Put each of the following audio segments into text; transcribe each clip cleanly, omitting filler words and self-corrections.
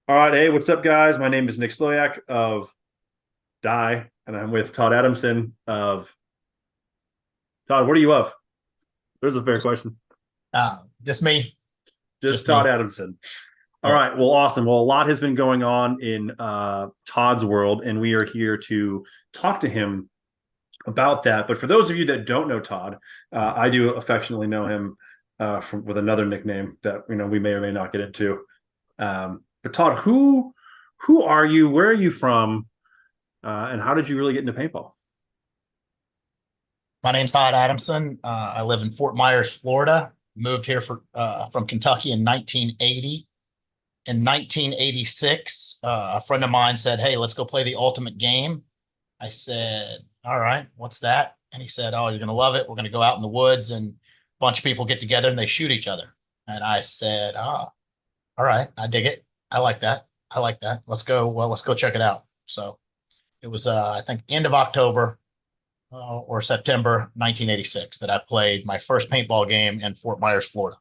All right, hey, what's up, guys? My name is Nick Slowiak of Die, and I'm with Todd Adamson of Todd. What are you of? There's a fair Just question. just me, Just just Todd me. Adamson. All Yep. right, well, awesome. Well, a lot has been going on in Todd's world, and we are here to talk to him about that. But for those of you that don't know Todd, I do affectionately know him from with another nickname that we may or may not get into. But Todd, who are you? Where are you from? And how did you really get into paintball? My name's Todd Adamson. I live in Fort Myers, Florida. Moved here from Kentucky in 1980. In 1986, a friend of mine said, "Hey, let's go play the ultimate game." I said, "All right, what's that?" And he said, "Oh, you're gonna love it. We're gonna go out in the woods and a bunch of people get together and they shoot each other." And I said, "Ah, all right, I dig it. I like that. I like that. Let's go. Well, let's go check it out." So it was, I think, end of October or September 1986 that I played my first paintball game in Fort Myers, Florida.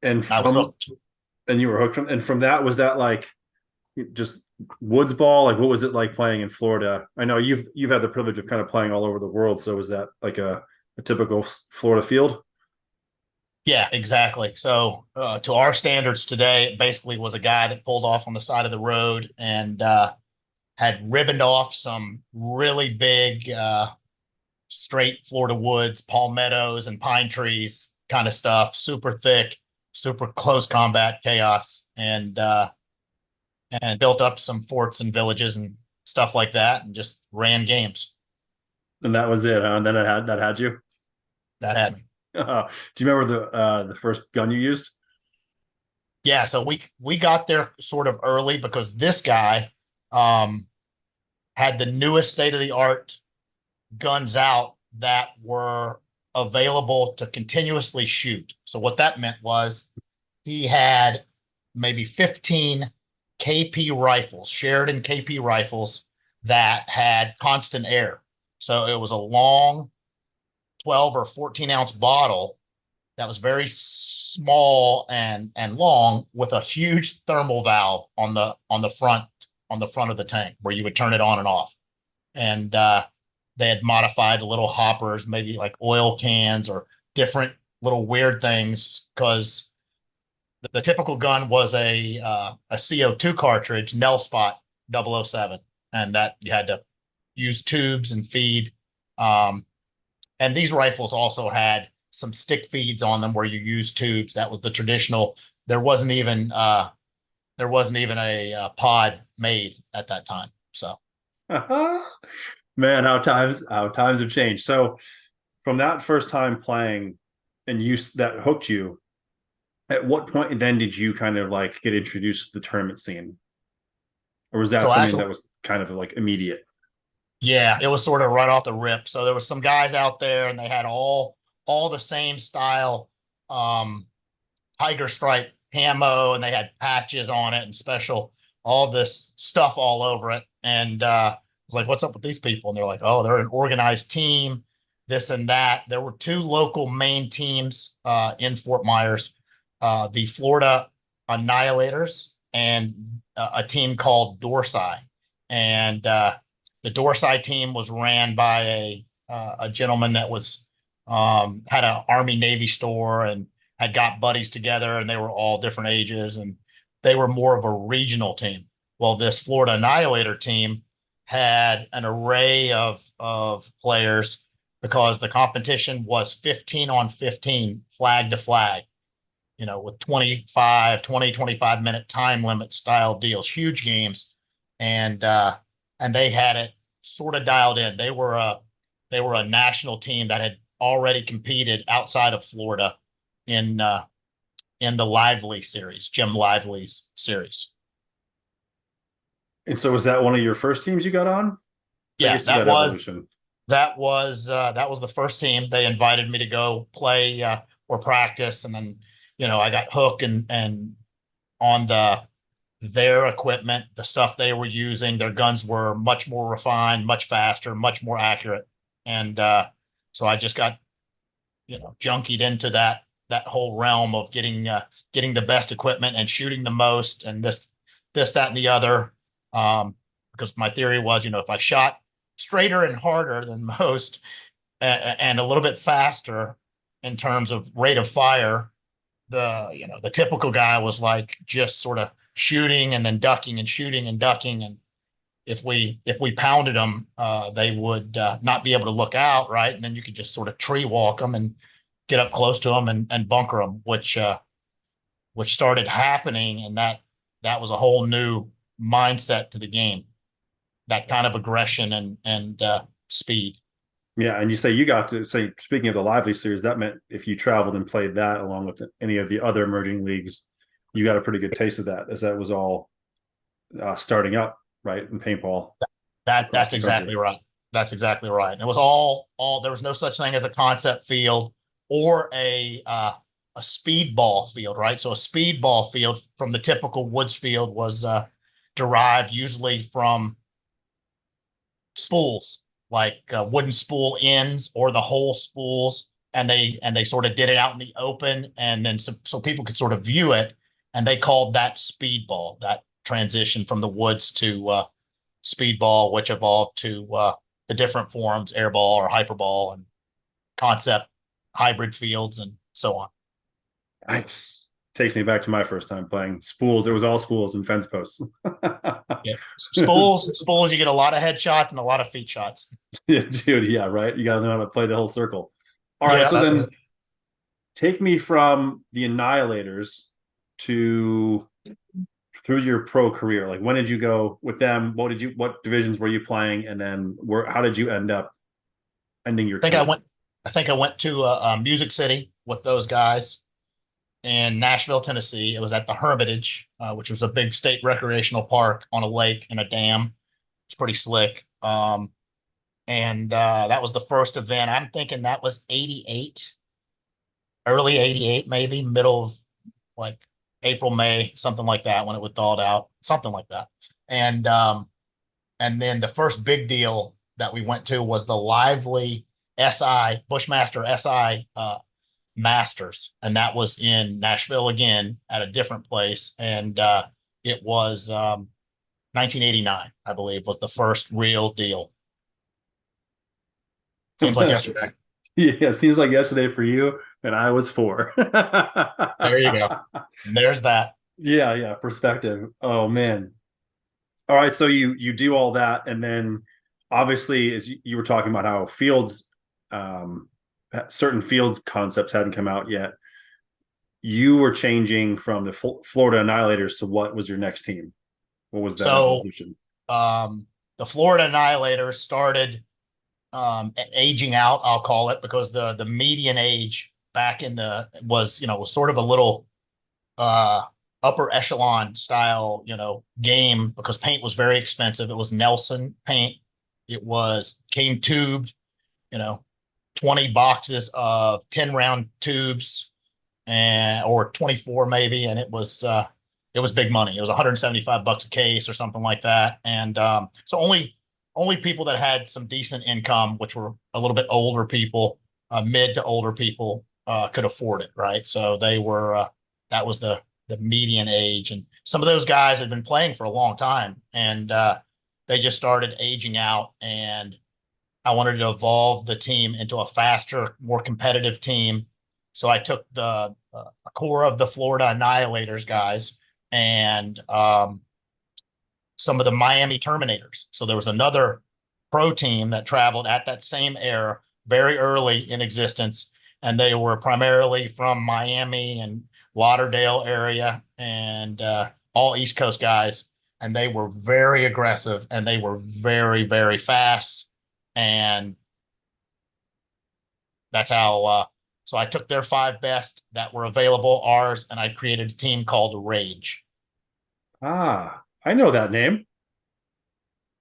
And I was from hooked. and you were hooked from and from that was that like just woods ball? Like what was it like playing in Florida? I know you've had the privilege of kind of playing all over the world. So was that like a typical Florida field? Yeah, exactly. So, to our standards today, it basically was a guy that pulled off on the side of the road and had ribboned off some really big, straight Florida woods, palmettos, and pine trees kind of stuff, super thick, super close combat chaos, and built up some forts and villages and stuff like that, and just ran games. And that was it, huh? And then it had you. That had me. Do you remember the first gun you used? Yeah, so we got there sort of early because this guy um, had the newest state of the art guns out that were available to continuously shoot. So what that meant was he had maybe 15 KP rifles, Sheridan KP rifles that had constant air. So it was a long 12 or 14-ounce bottle that was very small and long with a huge thermal valve on the front of the tank where you would turn it on and off. And they had modified little hoppers, maybe like oil cans or different little weird things because the typical gun was a CO2 cartridge, Nell Spot 007, and that you had to use tubes and feed. Um, and these rifles also had some stick feeds on them where you use tubes. That was the traditional. There wasn't even a pod made at that time. So Man, how times have changed. So from that first time playing and you that hooked you, at what point then did you kind of like get introduced to the tournament scene? Or was that so something actually, that was kind of like immediate? yeah, it was sort of right off the rip. So there was some guys out there and they had all the same style um tiger stripe camo and they had patches on it and special all this stuff all over it. And I was like, what's up with these people? And they're like, oh, they're an organized team, this and that. There were two local main teams in Fort Myers, the Florida Annihilators and a team called Dorsai. And the Dorsai team was ran by a gentleman that was had an Army Navy store and had got buddies together and they were all different ages and they were more of a regional team. Well, this Florida Annihilator team had an array of players because the competition was 15 on 15, flag to flag, with 25 minute time limit style deals, huge games. And they had it sort of dialed in. They were a national team that had already competed outside of Florida in in the Lively series, Jim Lively's series. And so was that one of your first teams you got on? I Yeah, guess you got Evolution. that was the first team. They invited me to go play or practice, and then I got hooked and on their equipment, the stuff they were using. Their guns were much more refined, much faster, much more accurate, and so I just got junkied into that whole realm of getting the best equipment and shooting the most. And this, that, and the other. Because my theory was, if I shot straighter and harder than most, and a little bit faster in terms of rate of fire, the typical guy was like just sort of shooting and then ducking and shooting and ducking. And if we pounded them, they would not be able to look out, right? And then you could just sort of tree walk them and get up close to them and bunker them, which started happening, and that was a whole new mindset to the game. That kind of aggression and speed. Yeah, and you say you got to say, speaking of the Lively series, that meant if you traveled and played that along with any of the other emerging leagues, you got a pretty good taste of that, as that was all starting up, right, in paintball across That's the country. exactly right. That's exactly right. And it was all there was no such thing as a concept field or a speedball field, right? So a speedball field from the typical woods field was derived usually from spools, like wooden spool ends or the whole spools, and they sort of did it out in the open, and then so people could sort of view it, and they called that speedball, that transition from the woods to speedball, which evolved to the different forms, airball or hyperball and concept hybrid fields and so on. Nice. Takes me back to my first time playing spools. It was all spools and fence posts. Yeah, spools, you get a lot of headshots and a lot of feet shots. Yeah, dude. Yeah, right. You got to know how to play the whole circle. All right. Yeah, So that's then right. take me from the Annihilators to through your pro career. Like, when did you go with them? What divisions were you playing? And then how did you end up ending your I think I career? went. I think I went to Music City with those guys in Nashville, Tennessee. It was at the Hermitage, which was a big state recreational park on a lake and a dam. It's pretty slick. And that was the first event. I'm thinking that was 88, early 88, maybe middle of like April, May, something like that when it was thawed out, something like that. And and then the first big deal that we went to was the Lively SI Bushmaster SI Masters, and that was in Nashville again at a different place, and it was 1989, I believe, was the first real deal. Seems like yesterday. Yeah, it seems like yesterday for you, and I was four. There you go. There's that. Yeah, yeah, perspective. Oh man. All right, so you do all that, and then obviously, as you were talking about how fields, um, certain fields concepts hadn't come out yet. You were changing from the Florida Annihilators to what was your next team? What was that So evolution? um, the Florida Annihilators started aging out, I'll call it, because the median age back in the was sort of a little uh upper echelon style, game, because paint was very expensive. It was Nelson paint. It came tubed, you know, 20 boxes of 10 round tubes, and or 24 maybe, and it was big money. It was $175 a case or something like that. And so only people that had some decent income, which were a little bit older people, mid to older people, could afford it, right? So they were that was the median age, and some of those guys had been playing for a long time, and they just started aging out. And I wanted to evolve the team into a faster, more competitive team. So I took the core of the Florida Annihilators guys and some of the Miami Terminators. So there was another pro team that traveled at that same era, very early in existence, and they were primarily from Miami and Lauderdale area, and all East Coast guys. And they were very aggressive, and they were very, very fast. And that's how. So I took their five best that were available, ours, and I created a team called Rage. Ah, I know that name.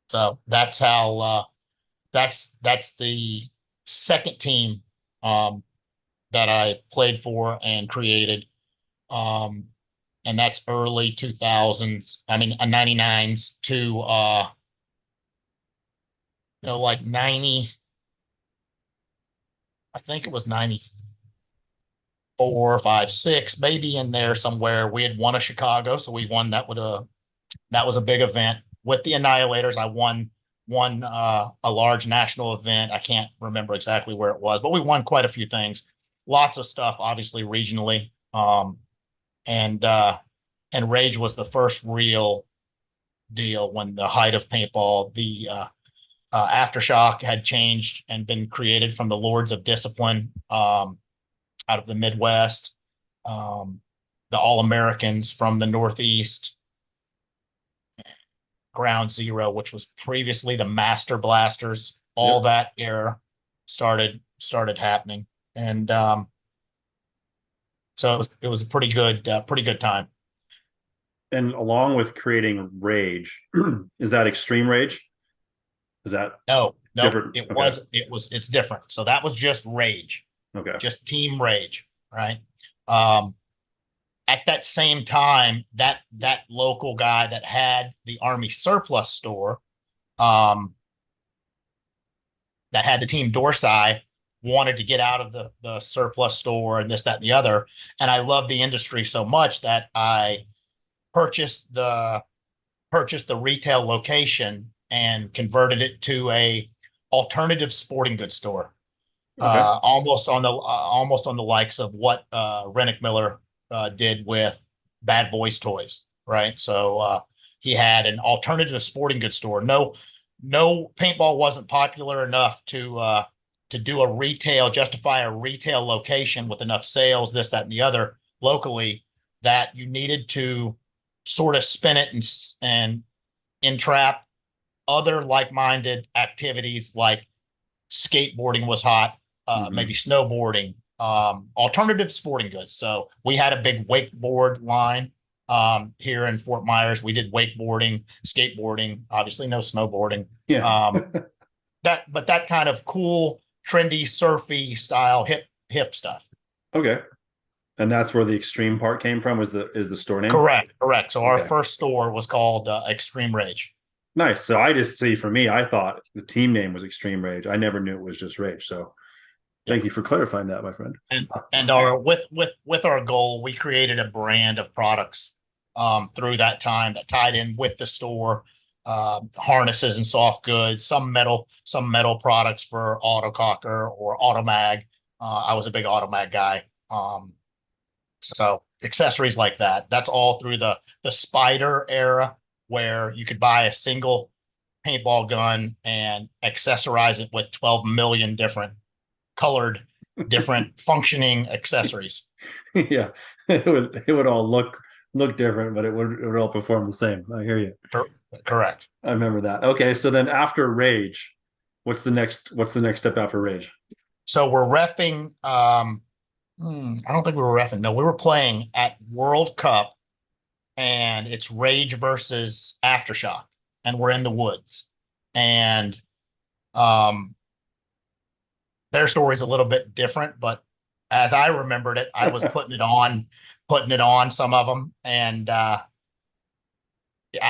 So that's how. That's the second team um, that I played for and created. Um, and that's early 2000s. I mean, 99s to like 90. I think it was 94, 5, 6, maybe in there somewhere. We had won a Chicago, so we won that with a That was a big event with the Annihilators. I won a large national event. I can't remember exactly where it was, but we won quite a few things. Lots of stuff, obviously regionally. And Rage was the first real deal when the height of paintball. The Aftershock had changed and been created from the Lords of Discipline out of the Midwest, the All Americans from the Northeast, Ground Zero, which was previously the Master Blasters. All Yep. that era started happening, and so it was a pretty good time. And along with creating Rage, is that Extreme Rage? Is that No, different? Okay. it's different. So that was just Rage, Okay. just Team Rage, right? Um, at that same time, that local guy that had the Army surplus store, um, that had the Team Dorsai, wanted to get out of the surplus store and this, that, and the other. And I love the industry so much that I purchased the retail location and converted it to a alternative sporting goods store, Okay. almost on the likes of what Rennick Miller did with Bad Boys Toys, right? So he had an alternative sporting goods store. No, paintball wasn't popular enough to do justify a retail location with enough sales, this, that, and the other locally, that you needed to sort of spin it and entrap other like-minded activities, like skateboarding was hot, Hmm. maybe snowboarding, alternative sporting goods. So we had a big wakeboard line here in Fort Myers. We did wakeboarding, skateboarding, obviously no snowboarding. Yeah. Um, but that kind of cool, trendy, surfy style, hip stuff. Okay. And that's where the extreme part came from. Is the store name? Correct. So our Okay. first store was called Extreme Rage. Nice. So I just see, for me, I thought the team name was Extreme Rage. I never knew it was just Rage. So Yeah. thank you for clarifying that, my friend. And our with our goal, we created a brand of products through that time that tied in with the store, harnesses and soft goods, some metal products for autococker or automag. I was a big automag guy. So accessories like that. That's all through the Spider era, where you could buy a single paintball gun and accessorize it with 12 million different colored, different functioning accessories. Yeah. It would all look different, but it would all perform the same. I hear you. Correct. I remember that. Okay, so then after Rage, what's the next step after Rage? So we're refing. I don't think we were refing. No, we were playing at World Cup, and it's Rage versus Aftershock, and we're in the woods. And um, their story's a little bit different, but as I remembered it, I was putting it on some of them, and I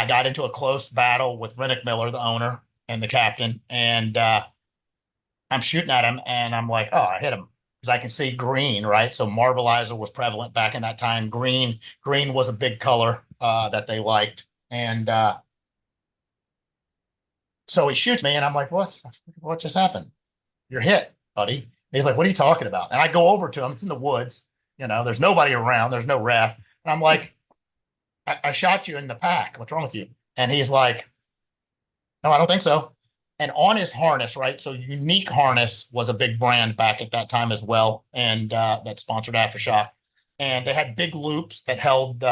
got into a close battle with Rennick Miller, the owner and the captain, and I'm shooting at him, and I'm like, oh, I hit him because I can see green, right? So Marbleizer was prevalent back in that time. Green was a big color that they liked, and so he shoots me, and I'm like, what just happened? You're hit, buddy. And he's like, what are you talking about? And I go over to him. It's in the woods. There's nobody around. There's no ref. And I'm like, I shot you in the pack. What's wrong with you? And he's like, no, I don't think so. And on his harness, right? So Unique Harness was a big brand back at that time as well, and that sponsored Aftershock. And they had big loops that held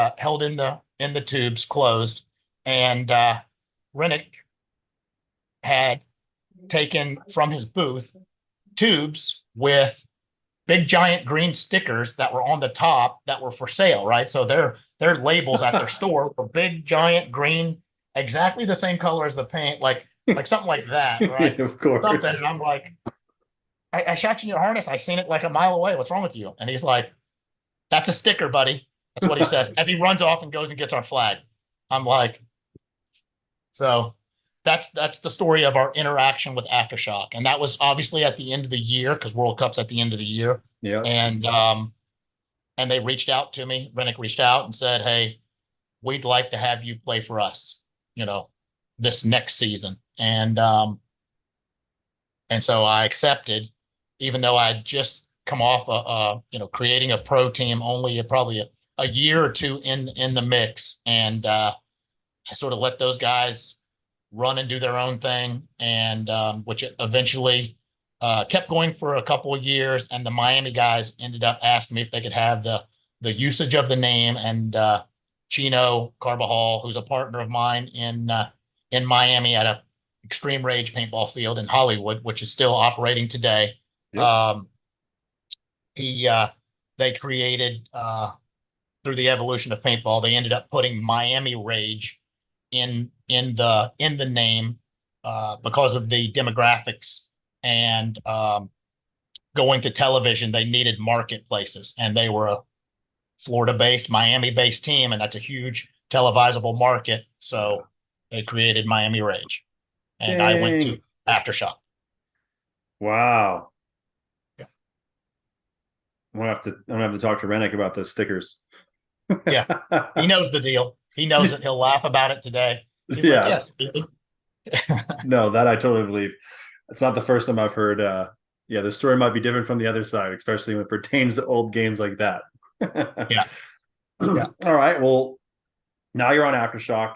in the tubes closed. And Rennick had taken from his booth tubes with big giant green stickers that were on the top that were for sale, right? So their labels at their store were big giant green, exactly the same color as the paint, like something like that, right? Of Something. course. And I'm like, I shot you in your harness. I seen it like a mile away. What's wrong with you? And he's like, that's a sticker, buddy. That's what he says as he runs off and goes and gets our flag. I'm like, so that's the story of our interaction with Aftershock. And that was obviously at the end of the year, because World Cup's at the end of the year. Yeah. And they reached out to me. Rennick reached out and said, hey, we'd like to have you play for us, this next season. And so I accepted, even though I had just come off creating a pro team only probably a year or two in the mix. And I sort of let those guys run and do their own thing, and which eventually kept going for a couple of years. And the Miami guys ended up asking me if they could have the usage of the name. And Chino Carbajal, who's a partner of mine in Miami at a Extreme Rage paintball field in Hollywood, which is still operating today. Yep. He They created through the evolution of paintball, they ended up putting Miami Rage in the name because of the demographics and going to television. They needed marketplaces, and they were a Florida-based, Miami-based team, and that's a huge televisable market. So they created Miami Rage, and I went to Aftershock. Wow. Yeah. I'm gonna have to talk to Rennick about those stickers. Yeah, he knows the deal. He knows it. He'll laugh about it today. He's like, Yeah. yes. No, that I totally believe. It's not the first time I've heard yeah, the story might be different from the other side, especially when it pertains to old games like that. Yeah. Yeah. All right. Well, now you're on Aftershock.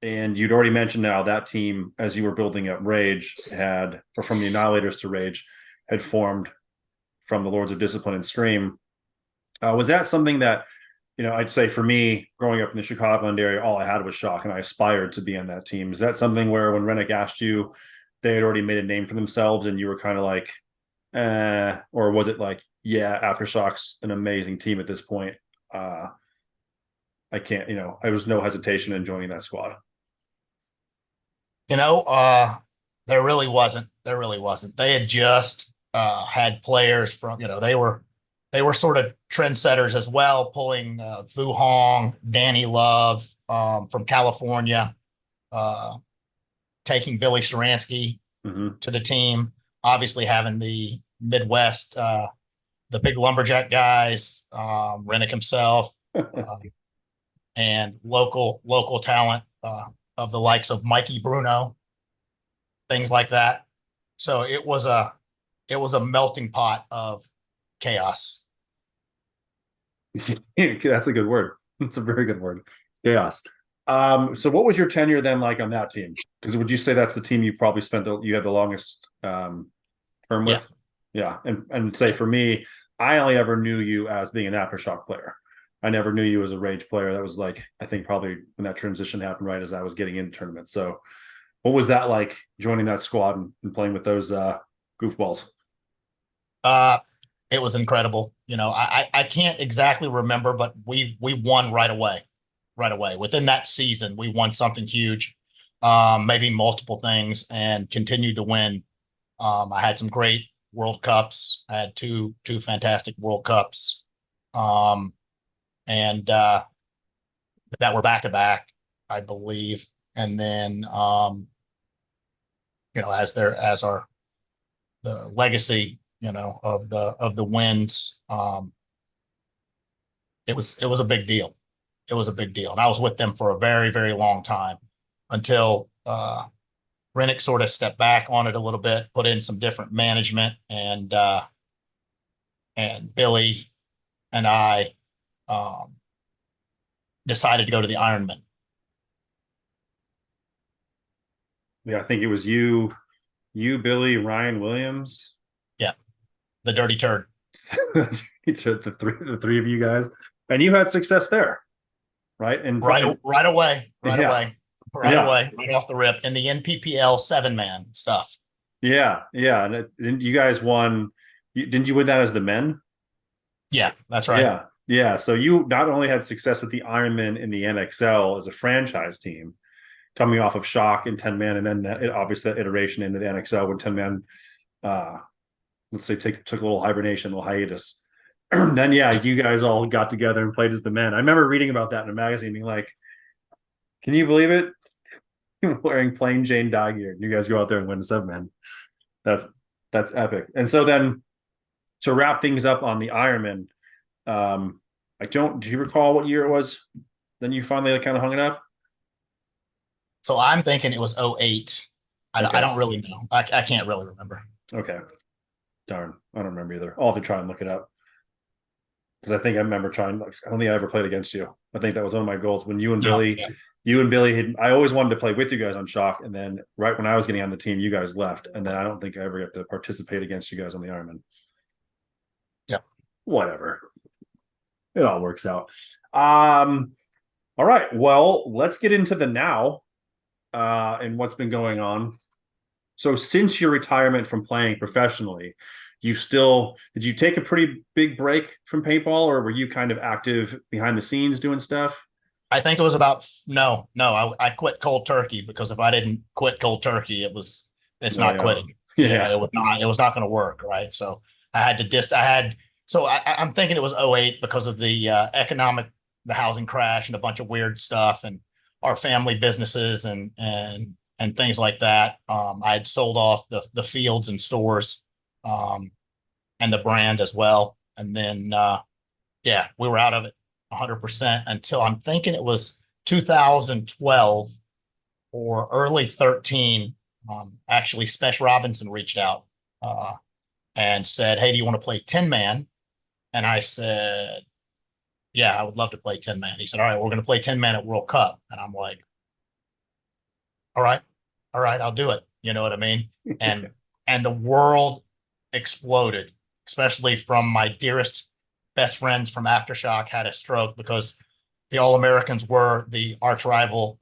And you'd already mentioned now that team, as you were building up Rage, or from the Annihilators to Rage, had formed from the Lords of Discipline and Scream. Was that something that, I'd say for me, growing up in the Chicagoland area, all I had was Shock, and I aspired to be on that team. Is that something where when Rennick asked you, they had already made a name for themselves and you were kind of like, or was it like, yeah, Aftershock's an amazing team at this point? I can't, there was no hesitation in joining that squad. There really wasn't. There really wasn't. They had just had players from, they were sort of trendsetters as well, pulling Vu Hong, Danny Love from California, taking Billy Saransky to the team, obviously having the Midwest, the big lumberjack guys, Rennick himself, and local talent of the likes of Mikey Bruno, things like that. So it was a melting pot of chaos. That's a good word. It's a very good word. Chaos. So what was your tenure then like on that team? Because would you say that's the team you probably you had the longest term with? Yeah. And say for me, I only ever knew you as being an Aftershock player. I never knew you as a Rage player. That was like, I think probably when that transition happened right as I was getting into tournaments. So what was that like joining that squad and playing with those goofballs? It was incredible. I can't exactly remember, but we won right away. Right away. Within that season, we won something huge, maybe multiple things, and continued to win. I had some great World Cups. I had two fantastic World Cups, and that were back to back, I believe. And then, as our the legacy, of the wins, it was a big deal. It was a big deal, and I was with them for a very, very long time until Rennick sort of stepped back on it a little bit, put in some different management, and Billy and I decided to go to the Ironman. Yeah, I think it was you, Billy, Ryan Williams. Yeah, the dirty turd. the three of you guys, and you had success there, right? And right away, right away, Yeah. right off the rip in the NPPL 7-man stuff. Yeah. And you guys won. Didn't you win that as the men? Yeah, that's right. Yeah. So you not only had success with the Ironman in the NXL as a franchise team, coming off of Shock and 10-man, and then obviously that iteration into the NXL when 10-man, let's say, took a little hibernation, a little hiatus. Then you guys all got together and played as the men. I remember reading about that in a magazine, being like, "Can you believe it? Wearing plain Jane dye gear, you guys go out there and win the 7-man. That's epic." And so then to wrap things up on the Ironman, do you recall what year it was? Then you finally like, kind of hung it up. So I'm thinking it was '08. I Okay. don't really know. I can't really remember. Okay. Darn. I don't remember either. I'll have to try and look it up because I think I remember trying. I don't think I ever played against you. I think that was one of my goals when No, yeah. You and Billy had. I always wanted to play with you guys on Shock, and then right when I was getting on the team, you guys left, and then I don't think I ever got to participate against you guys on the Ironman. Yeah. Whatever. It all works out. Um. All right. Well, let's get into the now and what's been going on. So since your retirement from playing professionally, you still did you take a pretty big break from paintball, or were you kind of active behind the scenes doing stuff? I think it was about no. I quit cold turkey because if I didn't quit cold turkey, it's Oh not yeah. quitting. Yeah, Yeah. it was not going to work, right? So I had to I'm thinking it was '08 because of the the housing crash and a bunch of weird stuff and our family businesses and things like that. I had sold off the fields and stores, um, and the brand as well, and then yeah, we were out of it 100% until I'm thinking it was 2012 or early 13. Actually, Spesh Robinson reached out uh, and said, "Hey, do you want to play 10 man?" And I said, "Yeah, I would love to play 10 man." He said, "All right, we're going to play 10 man at World Cup." And I'm like, "All right, all right, I'll do it." You know what I mean? And and the world exploded, especially from my dearest best friends from Aftershock had a stroke because the All Americans were the arch rival,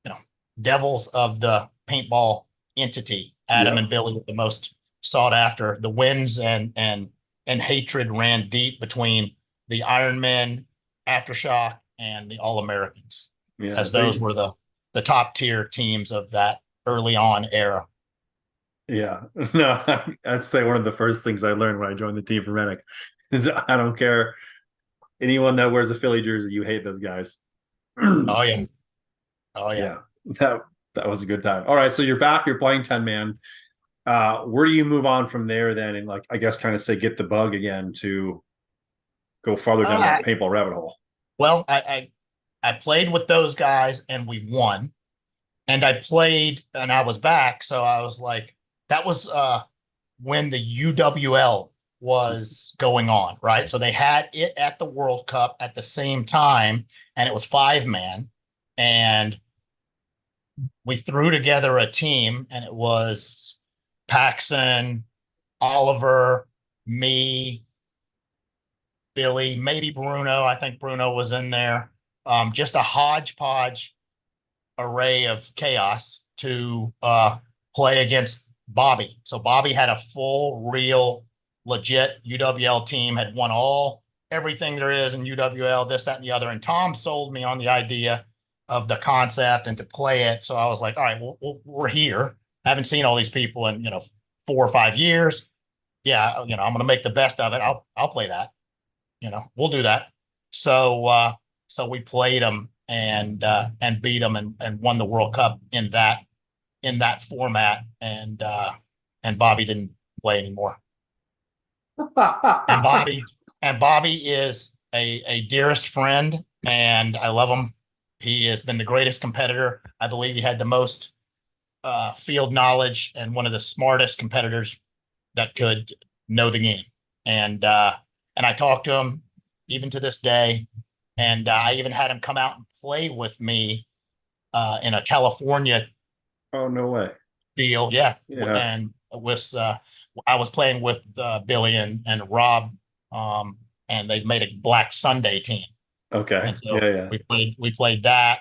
you know, devils of the paintball entity. Adam Yep. and Billy were the most sought after. The wins and hatred ran deep between the Iron Men, Aftershock, and the All Americans, Yeah. as So those were the top tier teams of that early on era. yeah. No, I'd say one of the first things I learned when I joined the team for Medic is I don't care anyone that wears a Philly jersey, you hate those guys. Oh yeah, oh yeah. Yeah. That that was a good time. All right. So you're back, you're playing 10 man. Where do you move on from there then and like I guess kind of say get the bug again to go farther down Uh, that paintball rabbit hole? well, I played with those guys and we won. And I played and I was back. So I was like, that was when the UWL was going on, right? So they had it at the World Cup at the same time, and it was 5 man. And we threw together a team, and it was Paxson, Oliver, me, Billy, maybe Bruno. I think Bruno was in there. Just a hodgepodge array of chaos to play against Bobby. So Bobby had a full, real, legit UWL team, had won everything there is in UWL, this, that, and the other. And Tom sold me on the idea of the concept and to play it. So I was like, all right, we're here. I haven't seen all these people in 4 or 5 years. Yeah, I'm going to make the best of it. I'll play that. We'll do that. So so we played them and beat them and won the World Cup in that format. And Bobby didn't play anymore. And Bobby is a dearest friend, and I love him. He has been the greatest competitor. I believe he had the most field knowledge and one of the smartest competitors that could know the game. And I talked to him even to this day, and I even had him come out and play with me in a California Oh no way. deal. Yeah, Yeah. and with I was playing with Billy and Rob, and they made a Black Sunday team, Okay. and Yeah, so yeah. we played that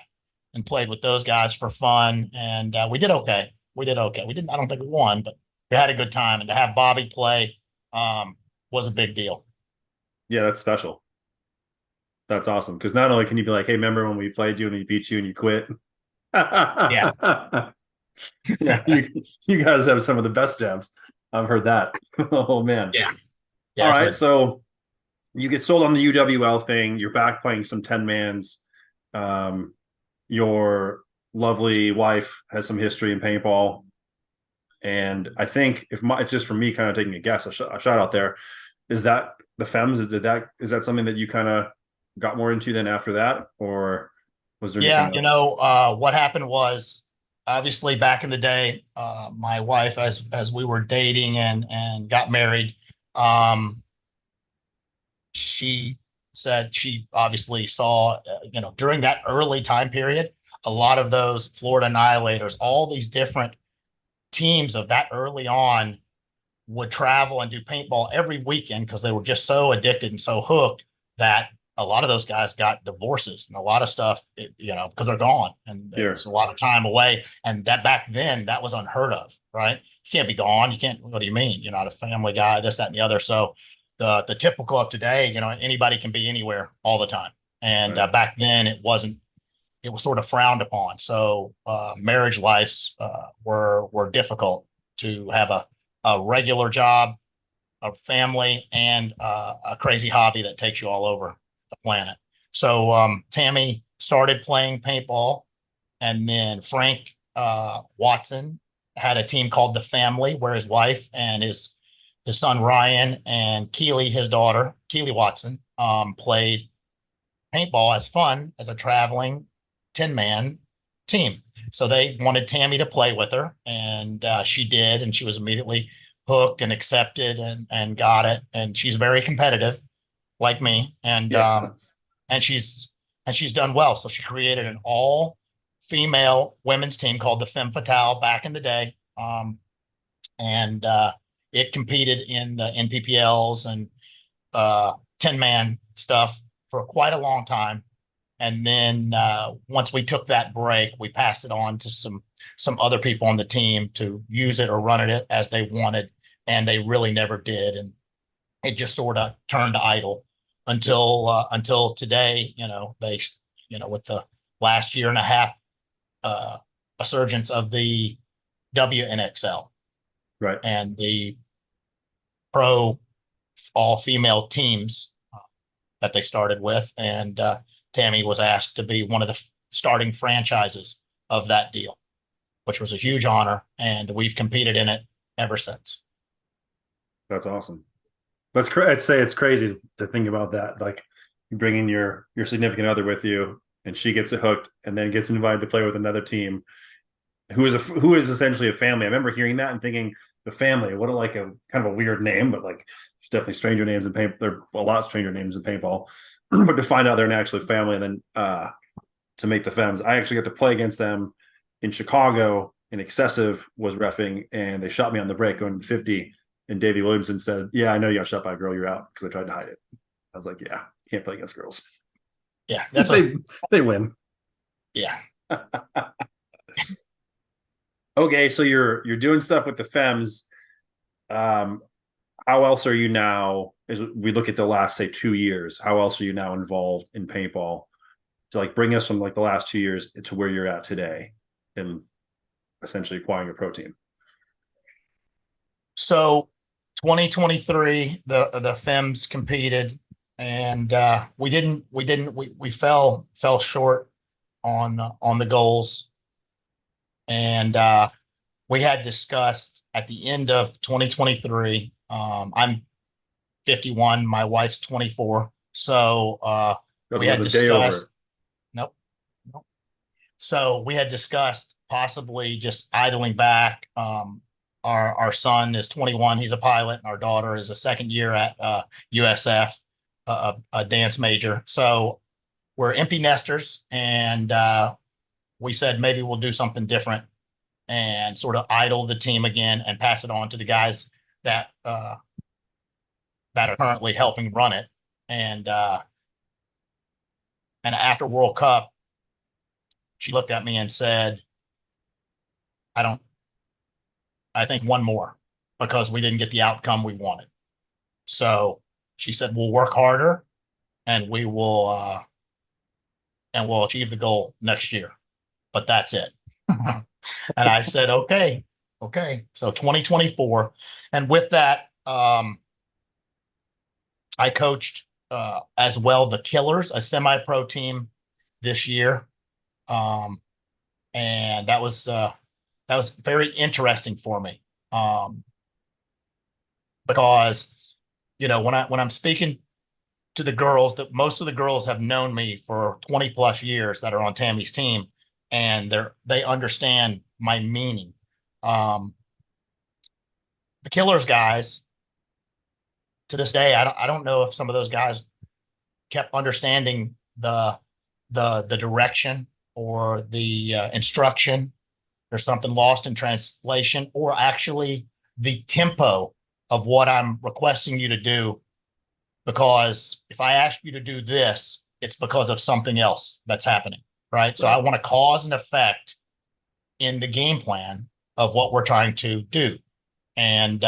and played with those guys for fun, and we did okay. We did okay. We didn't. I don't think we won, but we had a good time. And to have Bobby play was a big deal. Yeah, that's special. That's awesome. Because not only can you be like, hey, remember when we played you and we beat you and you quit? Yeah, Yeah, you guys have some of the best jabs. I've heard that. Oh man. yeah, All yeah. It's right. good. So you get sold on the UWL thing. You're back playing some 10 mans. Um, your lovely wife has some history in paintball. And I think if my, it's just for me kind of taking a guess, a shot out there. Is that the Femmes? Is that something that you kind of got more into then after that, or was there Yeah, anything else? what happened was obviously back in the day, my wife, as we were dating and got married, um, she said she obviously saw, during that early time period, a lot of those Florida Annihilators, all these different teams of that early on would travel and do paintball every weekend because they were just so addicted and so hooked that a lot of those guys got divorces and a lot of stuff, because they're gone and there's Here, a lot of time away. And that back then, that was unheard of, right? You can't be gone. You can't, what do you mean? You're not a family guy, this, that, and the other. So the typical of today, anybody can be anywhere all the time. And right. back then it was sort of frowned upon. So marriage lives were difficult to have a regular job, a family, and a crazy hobby that takes you all over the planet. So Tami started playing paintball, and then Frank Watson had a team called the Family, where his wife and his son Ryan and Keely, his daughter Keely Watson, played paintball as fun as a traveling 10-man team. So they wanted Tami to play with her, and she did, and she was immediately hooked and accepted and got it. And she's very competitive, like me, Yeah. and she's done well. So she created an all female women's team called the Femme Fatale back in the day, and it competed in the NPPLs and 10-man stuff for quite a long time. And then once we took that break, we passed it on to some other people on the team to use it or run it as they wanted, and they really never did. And it just sort of turned idle Yep. until today. They with the last year and a half uh, resurgence of the WNXL Right. and the pro all female teams that they started with, and Tami was asked to be one of the starting franchises of that deal, which was a huge honor, and we've competed in it ever since. That's awesome. I'd say it's crazy to think about that. Like you bring in your significant other with you, and she gets it hooked, and then gets invited to play with another team who is essentially a family. I remember hearing that and thinking the family. What a like a kind of a weird name, but like there's definitely stranger names in paint. There are a lot of stranger names in paintball, but to find out they're an actual family, and then to make the Femmes, I actually got to play against them in Chicago. And Excessive was reffing, and they shot me on the break going to 50. And Davey Williamson said, "Yeah, I know you got shot by a girl. You're out," because I tried to hide it. I was like, "Yeah, can't play against girls. Yeah, they they win." yeah. Okay, so you're doing stuff with the Femmes. Um, how else are you now? As we look at the last say 2 years, how else are you now involved in paintball to like bring us from like the last 2 years to where you're at today, and essentially acquiring a pro team? So 2023, the Femmes competed, and we fell short on the goals, and we had discussed at the end of 2023. I'm 51, my wife's 24, so we Doesn't had live a day over. discussed. Nope, nope. So we had discussed possibly just idling back. Our son is 21; he's a pilot, and our daughter is a second year at USF, a dance major. So we're empty nesters, and we said maybe we'll do something different and sort of idle the team again and pass it on to the guys that that are currently helping run it. And after World Cup, she looked at me and said, "I don't. I think one more because we didn't get the outcome we wanted." So she said, "We'll work harder and we'll achieve the goal next year, but that's it." And I said, "Okay, okay." So 2024, and with that, I coached as well the Killers, a semi-pro team this year, um, and that was very interesting for me, um, because when I'm speaking to the girls that most of the girls have known me for 20 plus years that are on Tami's team, and they understand my meaning. Um, the Killers guys, to this day, I don't know if some of those guys kept understanding the direction or the instruction. There's something lost in translation, or actually the tempo of what I'm requesting you to do. Because if I ask you to do this, it's because of something else that's happening, right? So I want to cause and effect in the game plan of what we're trying to do. And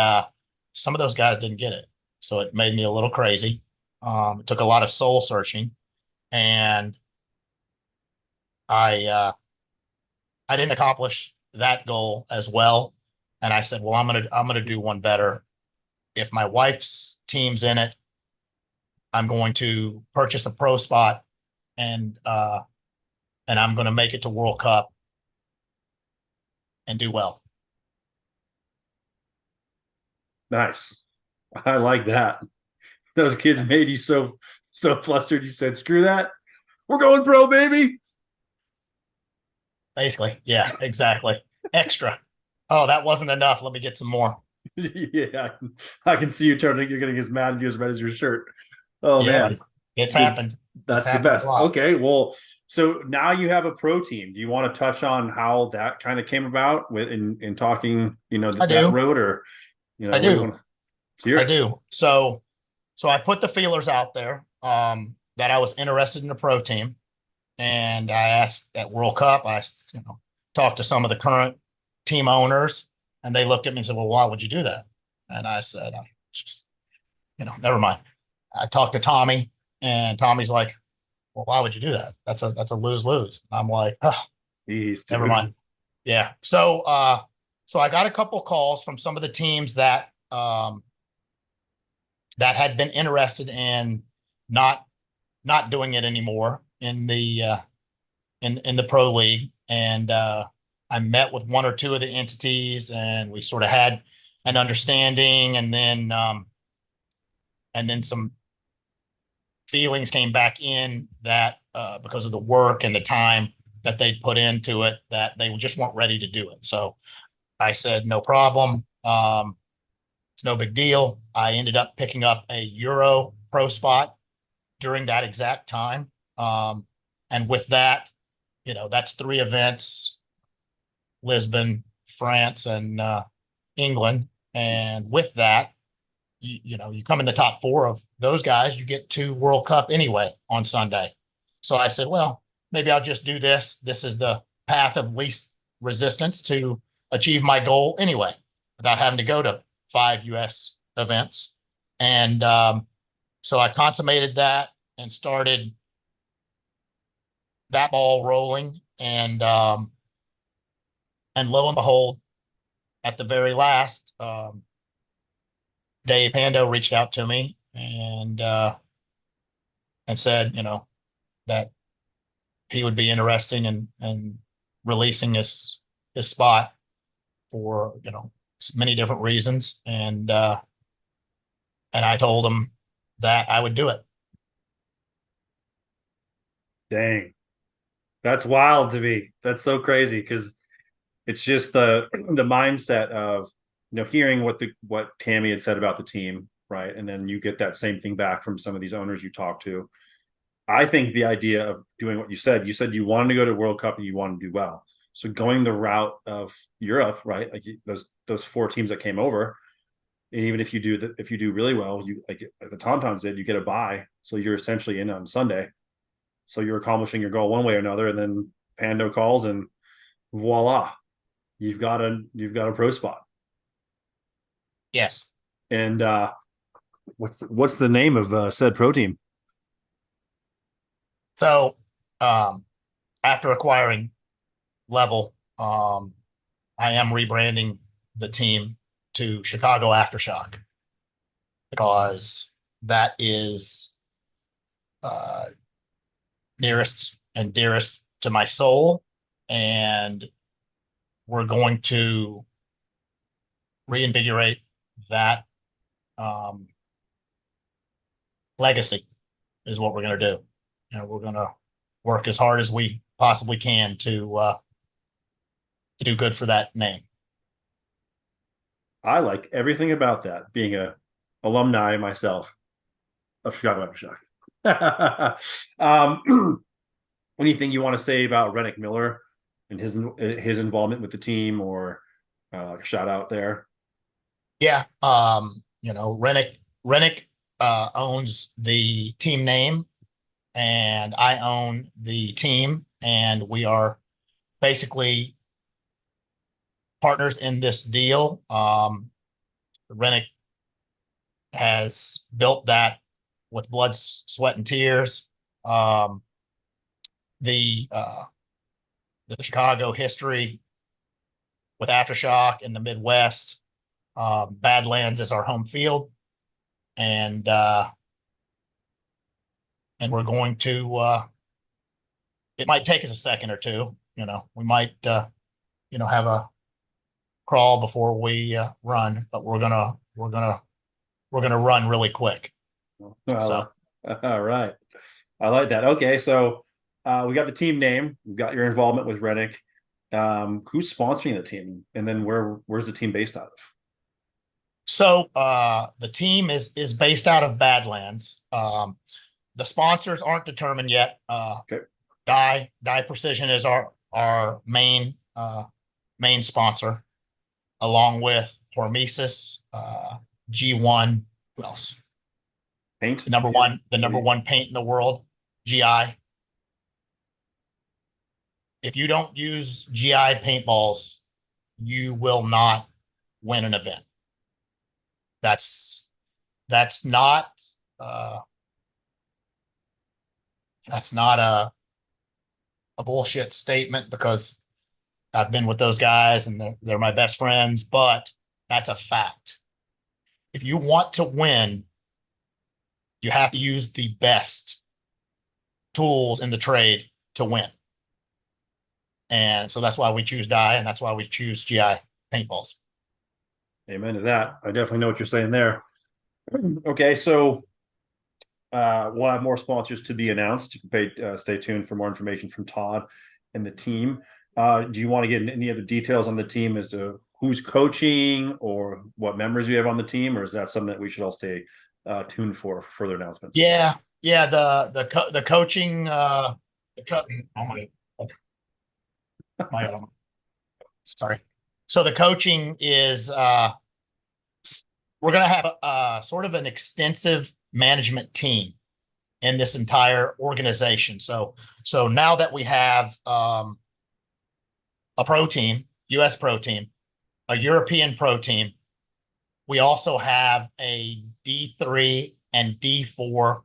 some of those guys didn't get it. So it made me a little crazy. It took a lot of soul searching, and I didn't accomplish that goal as well. And I said, well, I'm gonna do one better. If my wife's team's in it, I'm going to purchase a pro spot, and I'm going to make it to World Cup and do well. Nice. I like that. Those kids made you so flustered. You said, "Screw that. We're going pro, baby." Basically, yeah, exactly. Extra. Oh, that wasn't enough. Let me get some more. Yeah, I can see you turning. You're getting as mad as red as your shirt. Oh Yeah, man, it's the, happened. It's that's the happened a best. lot. Okay, well, so now you have a pro team. Do you want to touch on how that kind of came about with in talking, I that do. road, or I what do you do. want to hear I it? do. So I put the feelers out there that I was interested in the pro team, and I asked at World Cup. I talked to some of the current team owners, and they looked at me and said, "Well, why would you do that?" And I said, "I just never mind." I talked to Tami, and Tommy's like, "Well, why would you do that? That's a lose lose." I'm like, "Oh, Jeez, never dude. mind." Yeah. So I got a couple calls from some of the teams that had been interested in not not doing it anymore in the pro league, and I met with one or two of the entities, and we sort of had an understanding, and then some feelings came back in that because of the work and the time that they'd put into it, that they just weren't ready to do it. So I said, no problem. It's no big deal. I ended up picking up a Euro pro spot during that exact time. And with that, that's three events: Lisbon, France, and England. And with that, you come in the top four of those guys, you get to World Cup anyway on Sunday. So I said, well, maybe I'll just do this. This is the path of least resistance to achieve my goal anyway, without having to go to 5 US events. And so I consummated that and started that ball rolling. And lo and behold, at the very last, Dave Pando reached out to me and said, that he would be interesting in releasing his spot for many different reasons, and I told him that I would do it. Dang, that's wild to me. That's so crazy because it's just the mindset of hearing what Tami had said about the team, right? And then you get that same thing back from some of these owners you talk to. I think the idea of doing what you said you wanted to go to World Cup and you wanted to do well. So going the route of Europe, right? Like those four teams that came over, and even if you do really well, you like the Tauntauns did, you get a bye, so you're essentially in on Sunday. So you're accomplishing your goal one way or another, and then Pando calls and voila, you've got a pro spot. Yes. And what's the name of said pro team? So after acquiring Level, I am rebranding the team to Chicago Aftershock, because that is uh, nearest and dearest to my soul. And we're going to reinvigorate that um, legacy. is what we're going to do. We're going to work as hard as we possibly can to do good for that name. I like everything about that, being a alumni myself of Chicago Aftershock. Anything you want to say about Rennick Miller and his involvement with the team, or shout out there? Yeah. Rennick owns the team name, and I own the team, and we are basically partners in this deal. Rennick has built that with blood, sweat, and tears. Um, the Chicago history with Aftershock in the Midwest. Badlands is our home field, and we're going to. It might take us a second or two. We might have a crawl before we run, but we're gonna run really quick. So All right. I like that. Okay, so we got the team name. We've got your involvement with Rennick. Who's sponsoring the team, and then where's the team based out of? So the team is based out of Badlands. The sponsors aren't determined yet. Okay. Die Precision is our main sponsor, along with Hormesis, G1. Who else? Paint. The number one paint in the world, GI. If you don't use GI paintballs, you will not win an event. That's not a bullshit statement, because I've been with those guys and they're my best friends, but that's a fact. If you want to win, you have to use the best tools in the trade to win. And so that's why we choose die, and that's why we choose GI paintballs. Amen to that. I definitely know what you're saying there. Okay, so we'll have more sponsors to be announced. You can stay tuned for more information from Todd and the team. Do you want to get into any other details on the team as to who's coaching or what members we have on the team, or is that something that we should all stay tuned for further announcements? Yeah. The coaching. Oh my, sorry. So the coaching is we're going to have a sort of an extensive management team in this entire organization. So now that we have a pro team, US pro team, a European pro team, we also have a D3 and D4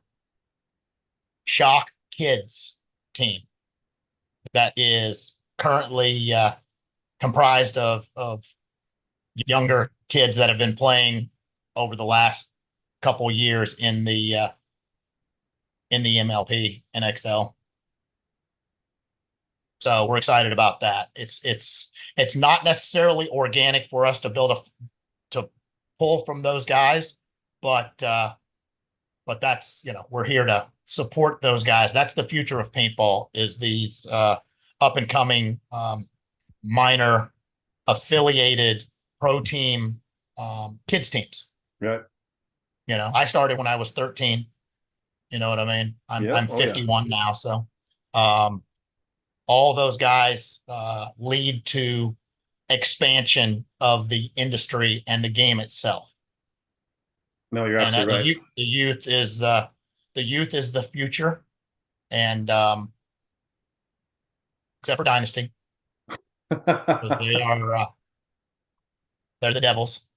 Shock Kids team that is currently comprised of younger kids that have been playing over the last couple years in the MLP and XL. So we're excited about that. It's not necessarily organic for us to to pull from those guys, but that's, we're here to support those guys. That's the future of paintball, is these up and coming minor affiliated pro team kids teams. Right. I started when I was 13. You know what I mean? I'm 51 now, so all those guys lead to expansion of the industry and the game itself. No, you're absolutely right. The youth is the future, and except for Dynasty, because they're the devils.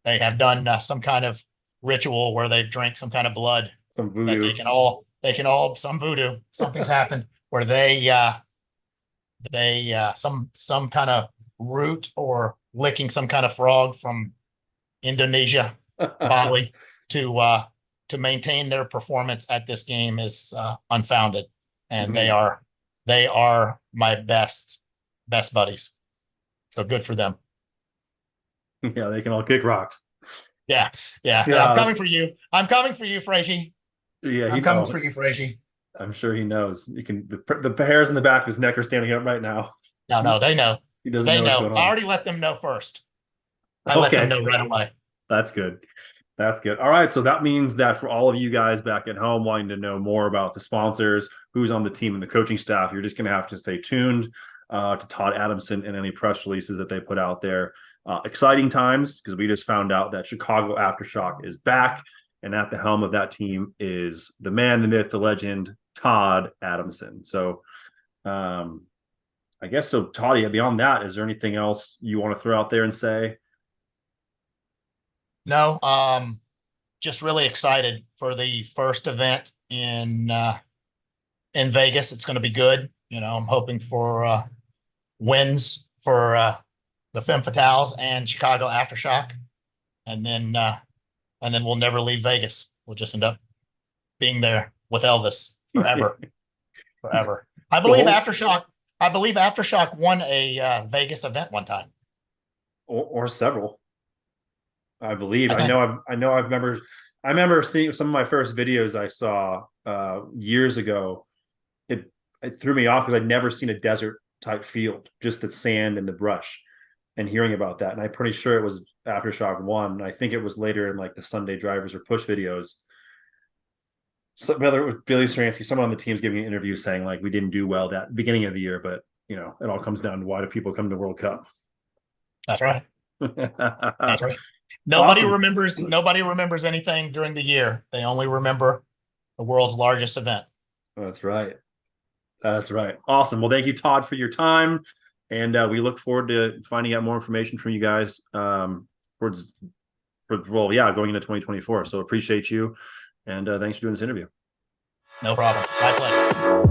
They have done some kind of ritual where they've drank some kind of blood. Some voodoo. That they can all some voodoo. Something's happened where they some kind of root, or licking some kind of frog from Indonesia, Bali, to maintain their performance at this game is unfounded, and Mm-hmm. they are my best buddies. So good for them. Yeah, they can all kick rocks. Yeah. I'm coming for you. I'm coming for you, Freishi. Yeah, he I'm coming know. for you, Frazee. I'm sure he knows. You can the hairs in the back of his neck are standing up right now. No, no, they know. He doesn't They know what's know. going I on. already let them know first. I let them Okay, know right away. that's good. That's good. All right, so that means that for all of you guys back at home wanting to know more about the sponsors, who's on the team and the coaching staff, you're just going to have to stay tuned to Todd Adamson and any press releases that they put out there. Exciting times because we just found out that Chicago Aftershock is back, and at the helm of that team is the man, the myth, the legend, Todd Adamson. So, I guess so. Todd, yeah, beyond that, is there anything else you want to throw out there and say? No, just really excited for the first event in Vegas. It's going to be good. You know, I'm hoping for wins for the Femme Fatales and Chicago Aftershock, and then we'll never leave Vegas. We'll just end up being there with Elvis forever, forever. I believe Goals Aftershock. I believe Aftershock won a Vegas event one time. or several. I believe. I think I know. I remember seeing some of my first videos I saw years ago. It it threw me off because I'd never seen a desert type field, just the sand and the brush. And hearing about that, and I'm pretty sure it was Aftershock one. I think it was later in like the Sunday drivers or push videos. So whether it was Billy Saransky, someone on the team's giving an interview saying like we didn't do well that beginning of the year, but you know it all comes down to why do people come to World Cup? that's right. That's right. Awesome. Nobody remembers anything during the year. They only remember the world's largest event. That's right. That's right. Awesome. Well, thank you, Todd, for your time, and we look forward to finding out more information from you guys towards, well, yeah, going into 2024. So appreciate you, and thanks for doing this interview. No problem. My pleasure.